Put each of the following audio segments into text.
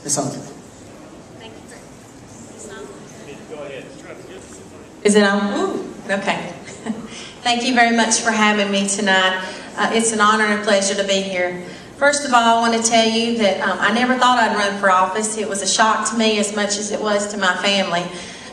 Ms. Audrey. Thank you. Go ahead. Is it on? Ooh, okay. Thank you very much for having me tonight. It's an honor and a pleasure to be here. First of all, I want to tell you that I never thought I'd run for office. It was a shock to me as much as it was to my family,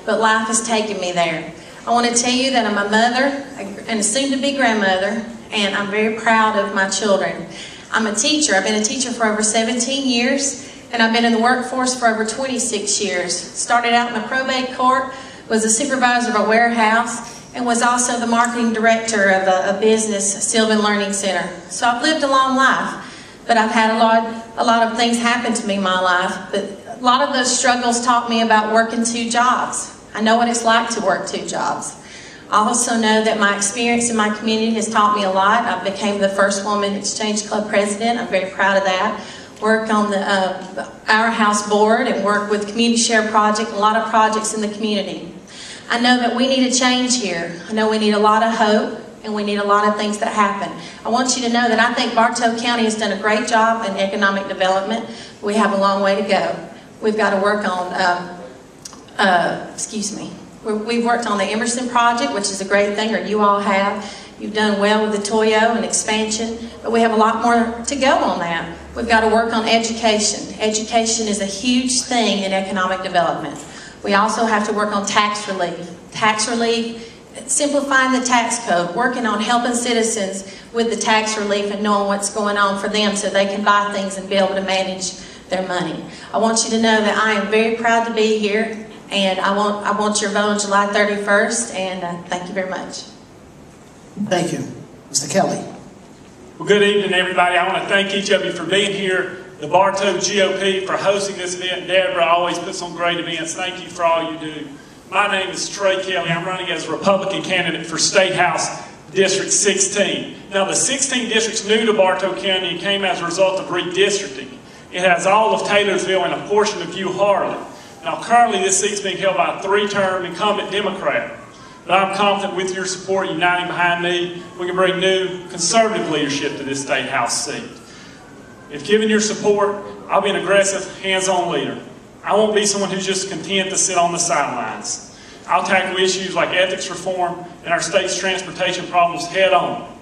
but life has taken me there. I want to tell you that I'm a mother and a soon-to-be grandmother, and I'm very proud of my children. I'm a teacher. I've been a teacher for over 17 years, and I've been in the workforce for over 26 years. Started out in the probate court, was a supervisor of a warehouse, and was also the marketing director of a business, Sylvan Learning Center. So I've lived a long life, but I've had a lot of things happen to me in my life. But a lot of those struggles taught me about working 2 jobs. I know what it's like to work 2 jobs. I also know that my experience in my community has taught me a lot. I became the first woman Exchange Club president. I'm very proud of that. Work on the Our House board and work with Community Share Project, a lot of projects in the community. I know that we need a change here. I know we need a lot of hope, and we need a lot of things that happen. I want you to know that I think Bartow County has done a great job in economic development. We have a long way to go. We've got to work on, we've worked on the Emerson project, which is a great thing, or you all have. You've done well with the Toyo and expansion, but we have a lot more to go on that. We've got to work on education. Education is a huge thing in economic development. We also have to work on tax relief. Tax relief, simplifying the tax code, working on helping citizens with the tax relief and knowing what's going on for them so they can buy things and be able to manage their money. I want you to know that I am very proud to be here, and I want your vote on July 31st, and thank you very much. Thank you. Mr. Kelly. Well, good evening, everybody. I want to thank each of you for being here. The Bartow GOP for hosting this event. Deborah always puts on great events. Thank you for all you do. My name is Trey Kelly. I'm running as a Republican candidate for State House District 16. Now, the 16 district's new to Bartow County and came as a result of redistricting. It has all of Taylorsville and a portion of View Harlan. Now, currently, this seat's being held by a 3-term incumbent Democrat. But I'm confident with your support, uniting behind me, we can bring new conservative leadership to this State House seat. If given your support, I'll be an aggressive, hands-on leader. I won't be someone who's just content to sit on the sidelines. I'll tackle issues like ethics reform and our state's transportation problems head-on.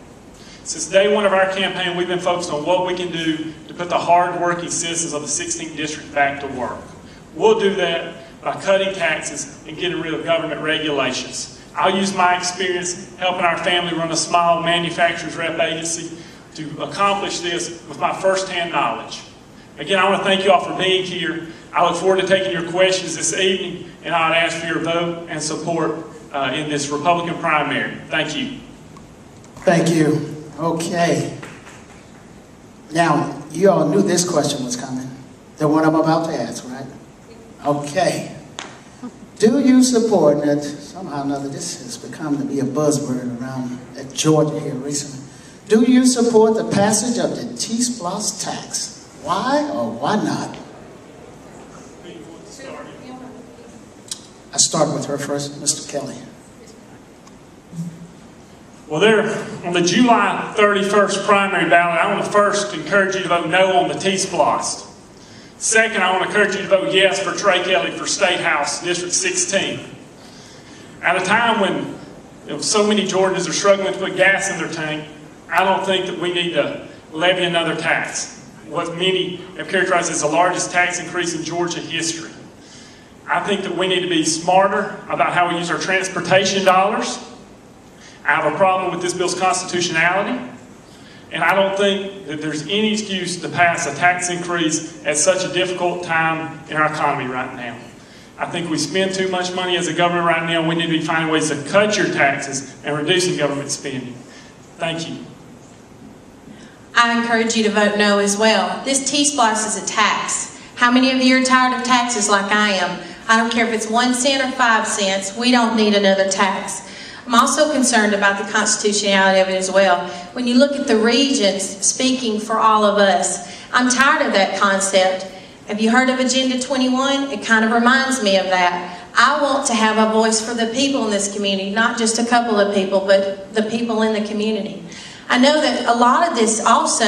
Since day one of our campaign, we've been focused on what we can do to put the hard-working citizens of the 16th District back to work. We'll do that by cutting taxes and getting rid of government regulations. I'll use my experience helping our family run a small manufacturer's rep agency to accomplish this with my first-hand knowledge. Again, I want to thank you all for being here. I look forward to taking your questions this evening, and I'd ask for your vote and support in this Republican primary. Thank you. Thank you. Okay. Now, you all knew this question was coming. The one I'm about to ask, right? Okay. Do you support, and somehow or another this has become to be a buzzword around at Georgia here recently, do you support the passage of the T-Splosh tax? Why or why not? I start with her first, Mr. Kelly. Well, on the July 31st primary ballot, I want to first encourage you to vote no on the T-Splosh. Second, I want to encourage you to vote yes for Trey Kelly for State House District 16. At a time when so many Georgians are struggling to put gas in their tank, I don't think that we need to levy another tax. What many have characterized as the largest tax increase in Georgia history. I think that we need to be smarter about how we use our transportation dollars. I have a problem with this bill's constitutionality, and I don't think that there's any excuse to pass a tax increase at such a difficult time in our economy right now. I think we spend too much money as a government right now. We need to be finding ways to cut your taxes and reducing government spending. Thank you. I encourage you to vote no as well. This T-Splosh is a tax. How many of you are tired of taxes like I am? I don't care if it's 1 cent or 5 cents. We don't need another tax. I'm also concerned about the constitutionality of it as well. When you look at the regions speaking for all of us, I'm tired of that concept. Have you heard of Agenda 21? It kind of reminds me of that. I want to have a voice for the people in this community, not just a couple of people, but the people in the community. I know that a lot of this also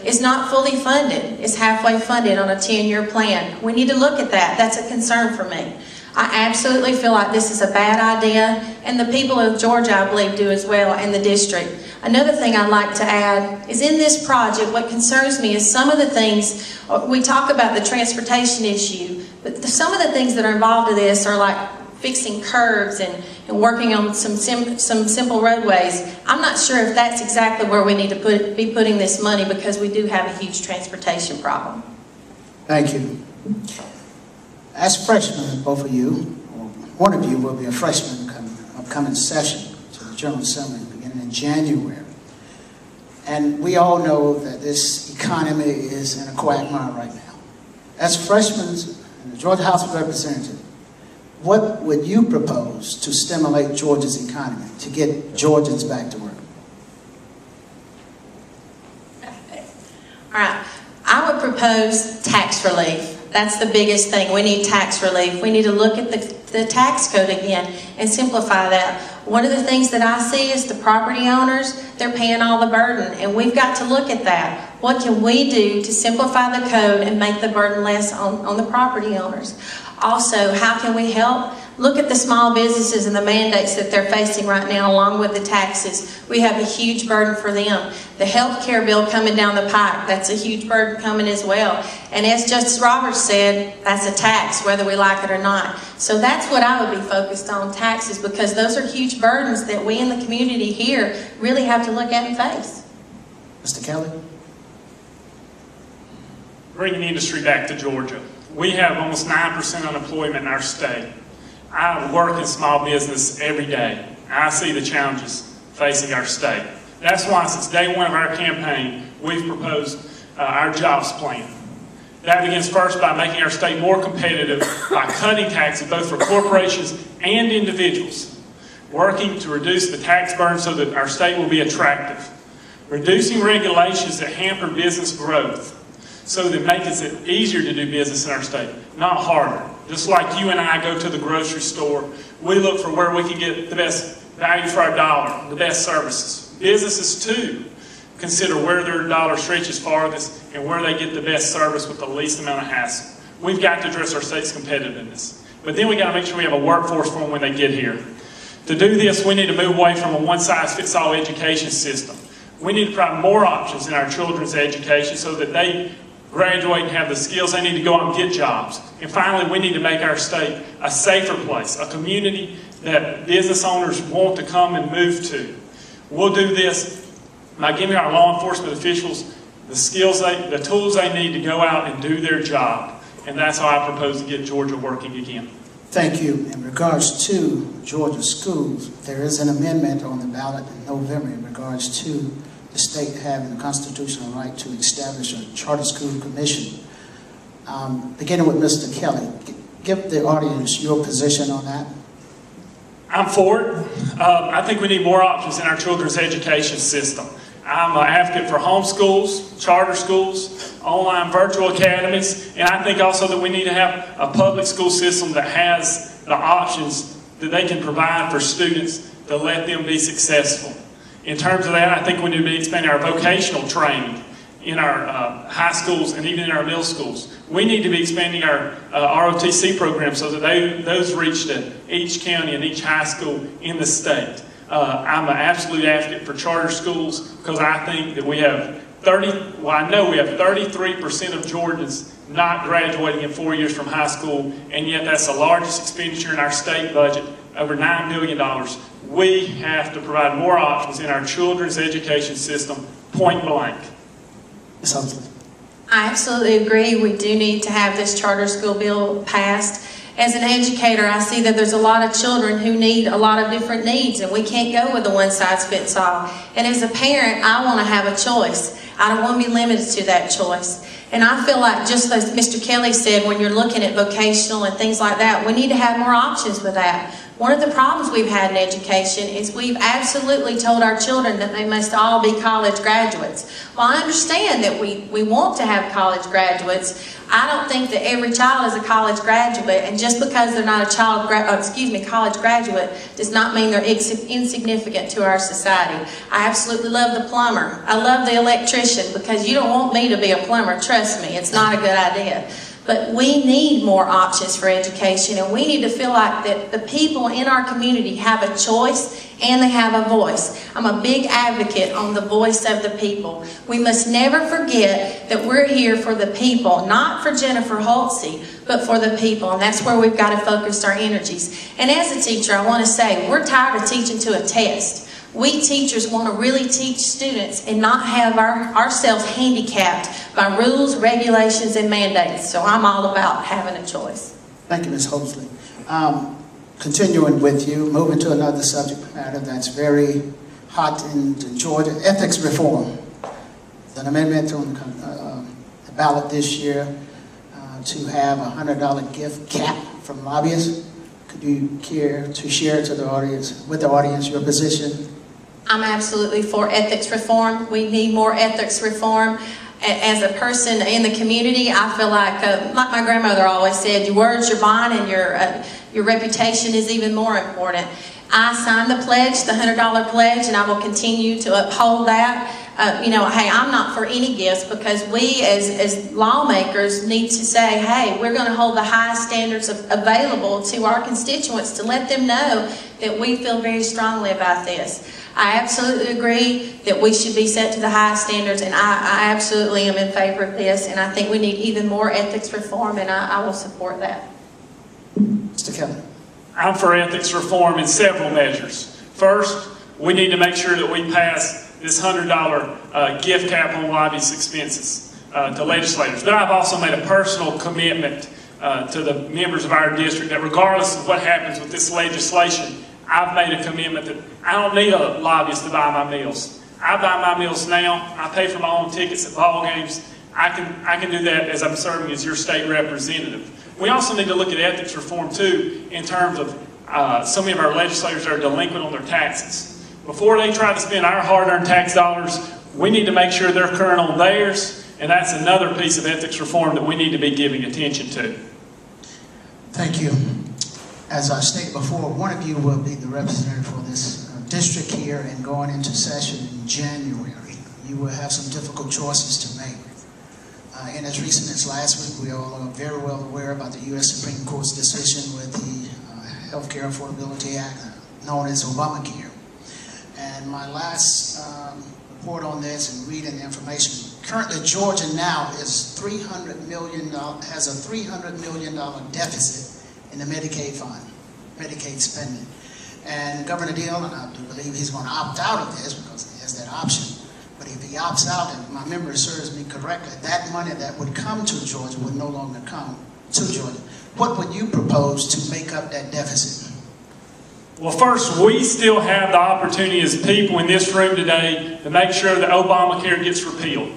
is not fully funded. It's halfway funded on a 10-year plan. We need to look at that. That's a concern for me. I absolutely feel like this is a bad idea, and the people of Georgia, I believe, do as well, and the district. Another thing I'd like to add is in this project, what concerns me is some of the things, we talk about the transportation issue, but some of the things that are involved in this are like fixing curbs and working on some simple roadways. I'm not sure if that's exactly where we need to be putting this money, because we do have a huge transportation problem. Thank you. As freshmen, both of you, or one of you will be a freshman in upcoming session to the General Assembly beginning in January. And we all know that this economy is in a quagmire right now. As freshmen in the Georgia House of Representatives, what would you propose to stimulate Georgia's economy, to get Georgians back to work? All right. I would propose tax relief. That's the biggest thing. We need tax relief. We need to look at the tax code again and simplify that. One of the things that I see is the property owners, they're paying all the burden, and we've got to look at that. What can we do to simplify the code and make the burden less on the property owners? Also, how can we help? Look at the small businesses and the mandates that they're facing right now, along with the taxes. We have a huge burden for them. The health care bill coming down the pike, that's a huge burden coming as well. And as Justice Roberts said, that's a tax, whether we like it or not. So that's what I would be focused on, taxes, because those are huge burdens that we in the community here really have to look at and face. Mr. Kelly? Bringing the industry back to Georgia. We have almost 9% unemployment in our state. I work in small business every day. I see the challenges facing our state. That's why since day one of our campaign, we've proposed our jobs plan. That begins first by making our state more competitive by cutting taxes both for corporations and individuals, working to reduce the tax burden so that our state will be attractive, reducing regulations that hamper business growth so that it makes it easier to do business in our state, not harder. Just like you and I go to the grocery store, we look for where we can get the best value for our dollar, the best services. Businesses too consider where their dollar stretches farthest and where they get the best service with the least amount of hassle. We've got to address our state's competitiveness. But then we got to make sure we have a workforce for them when they get here. To do this, we need to move away from a one-size-fits-all education system. We need to provide more options in our children's education so that they graduate and have the skills they need to go out and get jobs. And finally, we need to make our state a safer place, a community that business owners want to come and move to. We'll do this by giving our law enforcement officials the skills, the tools they need to go out and do their job. And that's how I propose to get Georgia working again. Thank you. In regards to Georgia schools, there is an amendment on the ballot in November in regards to the state having the constitutional right to establish a charter school commission. Beginning with Mr. Kelly, give the audience your position on that. I'm for it. I think we need more options in our children's education system. I'm an advocate for homeschools, charter schools, online virtual academies, and I think also that we need to have a public school system that has the options that they can provide for students to let them be successful. In terms of that, I think we need to be expanding our vocational training in our high schools and even in our middle schools. We need to be expanding our ROTC program so that those reach to each county and each high school in the state. I'm an absolute advocate for charter schools because I think that we have I know we have 33% of Georgians not graduating in 4 years from high school, and yet that's the largest expenditure in our state budget, over $9 billion. We have to provide more options in our children's education system, point blank. Ms. Huxley. I absolutely agree. We do need to have this charter school bill passed. As an educator, I see that there's a lot of children who need a lot of different needs, and we can't go with a one-size-fits-all. And as a parent, I want to have a choice. I don't want to be limited to that choice. And I feel like, just as Mr. Kelly said, when you're looking at vocational and things like that, we need to have more options with that. One of the problems we've had in education is we've absolutely told our children that they must all be college graduates. Well, I understand that we want to have college graduates. I don't think that every child is a college graduate, and just because they're not a college graduate does not mean they're insignificant to our society. I absolutely love the plumber. I love the electrician, because you don't want me to be a plumber, trust me, it's not a good idea. But we need more options for education, and we need to feel like that the people in our community have a choice and they have a voice. I'm a big advocate on the voice of the people. We must never forget that we're here for the people, not for Jennifer Holtze, but for the people, and that's where we've got to focus our energies. And as a teacher, I want to say, we're tired of teaching to a test. We teachers want to really teach students and not have ourselves handicapped by rules, regulations, and mandates. So I'm all about having a choice. Thank you, Ms. Holtzley. Continuing with you, moving to another subject matter that's very hot in Georgia, ethics reform. There's an amendment on the ballot this year to have a $100 gift cap from lobbyists. Could you care to share to the audience, with the audience, your position? I'm absolutely for ethics reform. We need more ethics reform. As a person in the community, I feel like my grandmother always said, your word's your bond, and your reputation is even more important. I signed the pledge, the $100 pledge, and I will continue to uphold that. Hey, I'm not for any gifts, because we as lawmakers need to say, hey, we're going to hold the highest standards available to our constituents to let them know that we feel very strongly about this. I absolutely agree that we should be set to the highest standards, and I absolutely am in favor of this, and I think we need even more ethics reform, and I will support that. Mr. Kelly. I'm for ethics reform in several measures. First, we need to make sure that we pass this $100 gift cap on lobbyist expenses to legislators. But I've also made a personal commitment to the members of our district that regardless of what happens with this legislation, I've made a commitment that I don't need a lobbyist to buy my meals. I buy my meals now. I pay for my own tickets at ball games. I can do that as I'm serving as your state representative. We also need to look at ethics reform too, in terms of some of our legislators that are delinquent on their taxes. Before they try to spend our hard-earned tax dollars, we need to make sure they're current on theirs, and that's another piece of ethics reform that we need to be giving attention to. Thank you. As I stated before, one of you will be the representative for this district here, and going into session in January, you will have some difficult choices to make. And as recent as last week, we all are very well aware about the U.S. Supreme Court's decision with the Health Care Affordability Act, known as Obamacare. And my last report on this and reading the information, currently Georgia now is $300 million, has a $300 million deficit in the Medicaid fund, Medicaid spending. And Governor Deal, and I do believe he's going to opt out of this because he has that option. But if he opts out, and my memory serves me correctly, that money that would come to Georgia would no longer come to Georgia. What would you propose to make up that deficit? Well, first, we still have the opportunity as people in this room today to make sure that Obamacare gets repealed.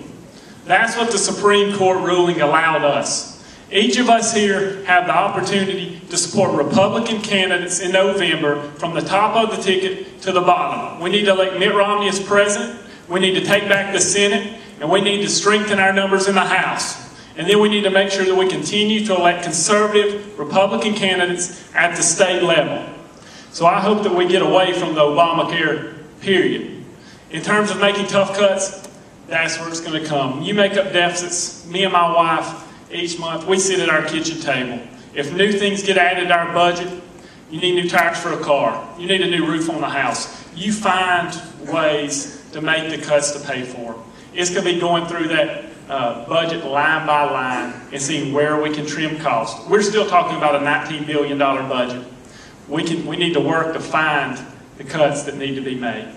That's what the Supreme Court ruling allowed us. Each of us here have the opportunity to support Republican candidates in November from the top of the ticket to the bottom. We need to elect Mitt Romney as president. We need to take back the Senate, and we need to strengthen our numbers in the House. And then we need to make sure that we continue to elect conservative Republican candidates at the state level. So I hope that we get away from the Obamacare period. In terms of making tough cuts, that's where it's going to come. You make up deficits. Me and my wife, each month, we sit at our kitchen table. If new things get added to our budget, you need new tires for a car. You need a new roof on the house. You find ways to make the cuts to pay for them. It's going to be going through that budget line by line and seeing where we can trim costs. We're still talking about a $19 billion budget. We need to work to find the cuts that need to be made.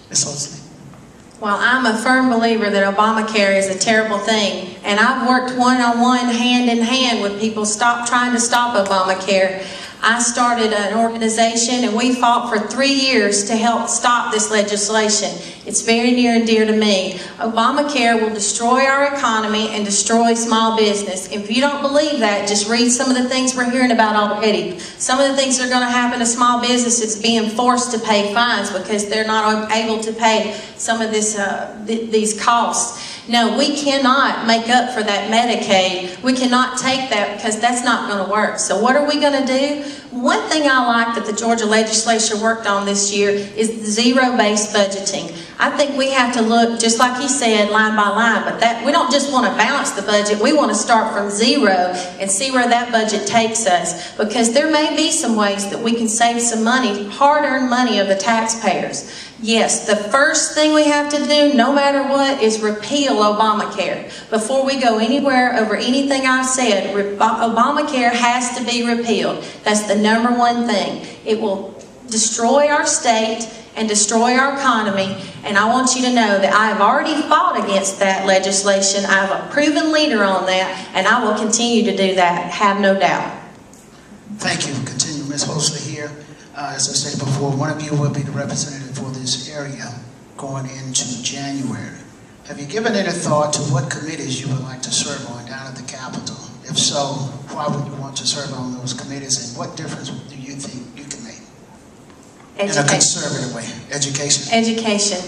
Ms. Holtzley. Well, I'm a firm believer that Obamacare is a terrible thing, and I've worked one-on-one, hand-in-hand with people trying to stop Obamacare. I started an organization and we fought for 3 years to help stop this legislation. It's very near and dear to me. Obamacare will destroy our economy and destroy small business. If you don't believe that, just read some of the things we're hearing about already. Some of the things that are going to happen to small businesses being forced to pay fines because they're not able to pay some of these costs. No, we cannot make up for that Medicaid. We cannot take that because that's not going to work. So what are we going to do? One thing I like that the Georgia legislature worked on this year is zero-based budgeting. I think we have to look, just like he said, line by line, but that we don't just want to balance the budget. We want to start from zero and see where that budget takes us, because there may be some ways that we can save some money, hard-earned money of the taxpayers. Yes, the first thing we have to do, no matter what, is repeal Obamacare. Before we go anywhere over anything I've said, Obamacare has to be repealed. That's the number one thing. It will destroy our state and destroy our economy, and I want you to know that I have already fought against that legislation. I have a proven leader on that, and I will continue to do that, have no doubt. Thank you. Continue, Ms. Hosley here. As I stated before, one of you will be the representative for this area going into January. Have you given any thought to what committees you would like to serve on down at the Capitol? If so, why would you want to serve on those committees, and what difference do you think you can make? In a conservative way. Education. Education.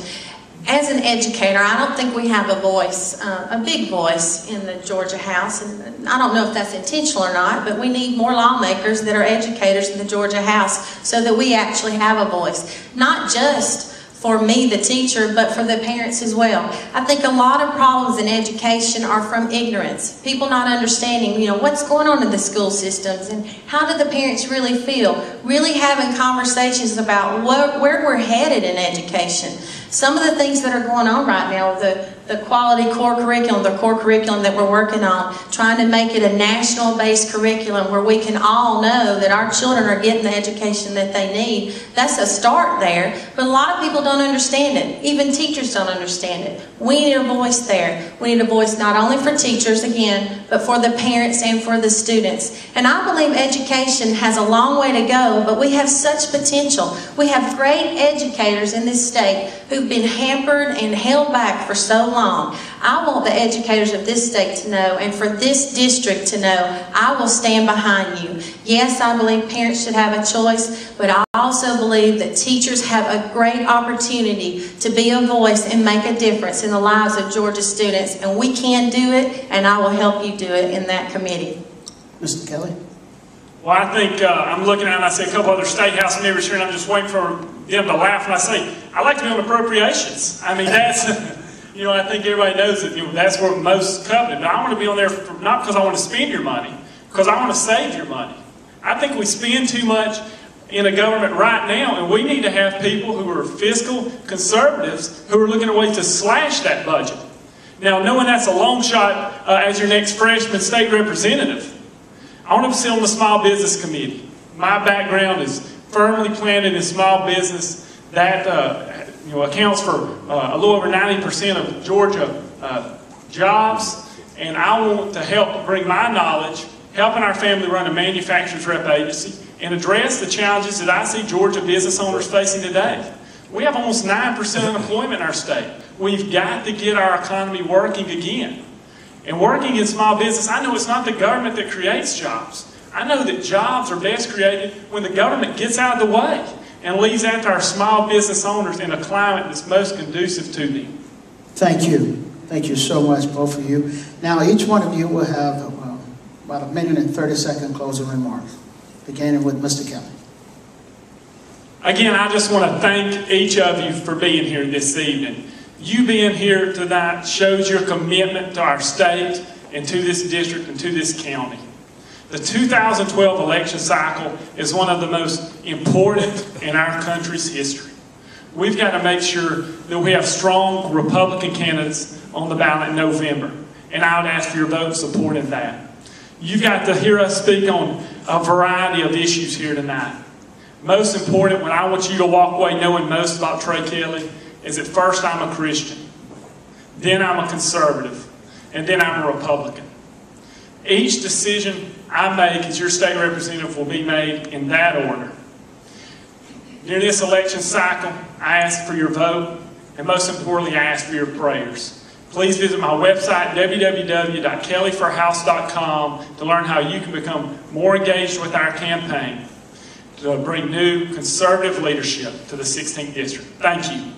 As an educator, I don't think we have a voice, a big voice in the Georgia House. And I don't know if that's intentional or not, but we need more lawmakers that are educators in the Georgia House so that we actually have a voice. Not just for me, the teacher, but for the parents as well. I think a lot of problems in education are from ignorance. People not understanding, what's going on in the school systems and how do the parents really feel. Really having conversations about where we're headed in education. Some of the things that are going on right now, the quality core curriculum, the core curriculum that we're working on, trying to make it a national-based curriculum where we can all know that our children are getting the education that they need. That's a start there, but a lot of people don't understand it. Even teachers don't understand it. We need a voice there. We need a voice not only for teachers, again, but for the parents and for the students. And I believe education has a long way to go, but we have such potential. We have great educators in this state who've been hampered and held back for so long. I want the educators of this state to know, and for this district to know, I will stand behind you. Yes, I believe parents should have a choice, but I also believe that teachers have a great opportunity to be a voice and make a difference in the lives of Georgia students, and we can do it, and I will help you do it in that committee. Mr. Kelly? Well, I think I'm looking at, and I see a couple other state house members here, and I'm just waiting for them to laugh, and I say, I like to be on appropriations. I mean, that's, I think everybody knows that that's where most covenant. But I want to be on there not because I want to spend your money, because I want to save your money. I think we spend too much in a government right now, and we need to have people who are fiscal conservatives who are looking at ways to slash that budget. Now, knowing that's a long shot as your next freshman state representative, I want to sit on the Small Business Committee. My background is firmly planted in small business. That accounts for a little over 90% of Georgia jobs, and I want to help bring my knowledge, helping our family run a manufacturer's rep agency, and address the challenges that I see Georgia business owners facing today. We have almost 9% unemployment in our state. We've got to get our economy working again. And working in small business, I know it's not the government that creates jobs. I know that jobs are best created when the government gets out of the way and leaves out to our small business owners in a climate that's most conducive to them. Thank you. Thank you so much, both of you. Now, each one of you will have about a minute and 30-second closing remarks, beginning with Mr. Kelly. Again, I just want to thank each of you for being here this evening. You being here tonight shows your commitment to our state and to this district and to this county. The 2012 election cycle is one of the most important in our country's history. We've got to make sure that we have strong Republican candidates on the ballot in November, and I would ask for your vote supporting that. You've got to hear us speak on a variety of issues here tonight. Most important, what I want you to walk away knowing most about Trey Kelly is that first I'm a Christian, then I'm a conservative, and then I'm a Republican. Each decision I make as your state representative will be made in that order. During this election cycle, I ask for your vote, and most importantly, I ask for your prayers. Please visit my website, www.kellyforhouse.com, to learn how you can become more engaged with our campaign to bring new conservative leadership to the 16th District. Thank you.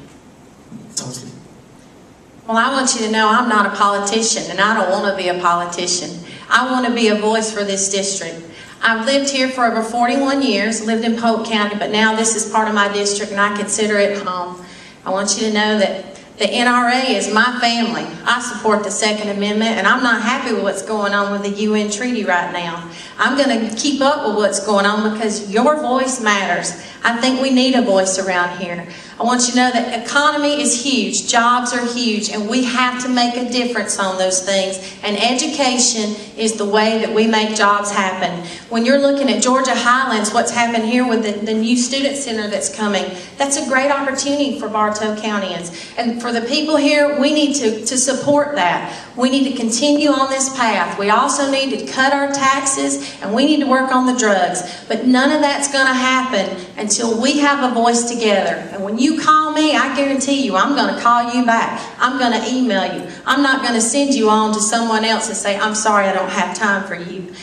Well, I want you to know I'm not a politician, and I don't want to be a politician. I want to be a voice for this district. I've lived here for over 41 years, lived in Polk County, but now this is part of my district, and I consider it home. I want you to know that the NRA is my family. I support the Second Amendment, and I'm not happy with what's going on with the UN treaty right now. I'm going to keep up with what's going on because your voice matters. I think we need a voice around here. I want you to know that the economy is huge, jobs are huge, and we have to make a difference on those things. And education is the way that we make jobs happen. When you're looking at Georgia Highlands, what's happened here with the new student center that's coming, that's a great opportunity for Bartow Countyans. And for the people here, we need to support that. We need to continue on this path. We also need to cut our taxes, and we need to work on the drugs. But none of that's going to happen until we have a voice together. And when you call me, I guarantee you, I'm going to call you back. I'm going to email you. I'm not going to send you on to someone else and say, I'm sorry, I don't have time for you.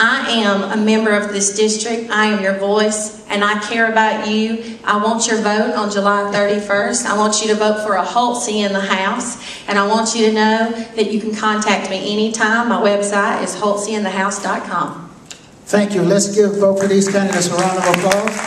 I am a member of this district. I am your voice, and I care about you. I want your vote on July 31st. I want you to vote for a Holtzy in the House, and I want you to know that you can contact me anytime. My website is holtzyinthehouse.com. Thank you. Let's give both of these candidates a round of applause.